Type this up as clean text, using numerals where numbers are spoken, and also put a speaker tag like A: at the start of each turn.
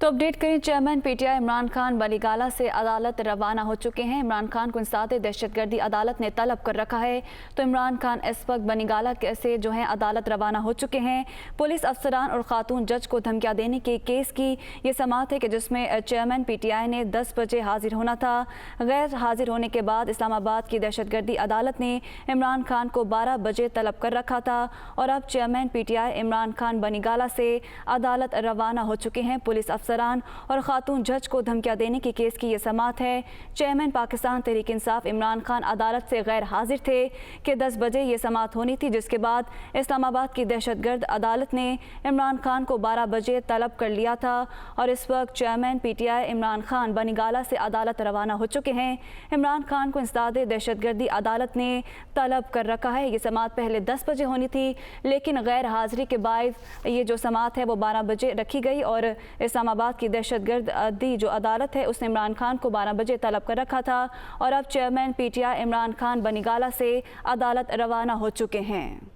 A: तो अपडेट करें, chairman PTI Imran Khan Banigala से अदालत रवाना हो चुके हैं। इमरान खान को इंसदाद दहशतगर्दी अदालत ने तलब कर रखा है। तो इमरान खान इस वक्त बनीगाला से जो है अदालत रवाना हो चुके हैं। पुलिस अफसरान और खातून जज को धमकियां देने के केस की ये समाअत है कि जिसमें चेयरमैन पीटीआई ने 10 बजे हाजिर होना था। गैर हाजिर होने के बाद इस्लामाबाद की दहशतगर्दी अदालत ने इमरान खान को 12 बजे तलब कर रखा था और अब चेयरमैन पीटीआई इमरान खान बनीगाला से अदालत रवाना हो चुके हैं। पुलिस अफसरान और खातून जज को धमकियां देने की केस की ये समाअत है। चेयरमैन पाकिस्तान तहरीक इंसाफ इमरान खान अदालत से गैर हाजिर थे कि 10 बजे ये समाअत होनी थी, जिसके बाद इस्लामाबाद की दहशतगर्द अदालत ने इमरान खान को 12 बजे तलब कर लिया था और इस वक्त चेयरमैन पीटीआई इमरान खान बनीगाला से अदालत रवाना हो चुके हैं। इमरान खान को इंसदाद दहशतगर्दी अदालत ने तलब कर रखा है। ये समाअत पहले 10 बजे होनी थी, लेकिन गैर हाजिरी के बाद ये जो समाअत है वो 12 बजे रखी गई और इस्लामाबाद की दहशतगर्दी जो अदालत है उसने इमरान खान को 12 बजे तलब कर रखा था और अब चेयरमैन पीटीआई इमरान खान बनीगाला से अदालत रवाना हो चुके हैं।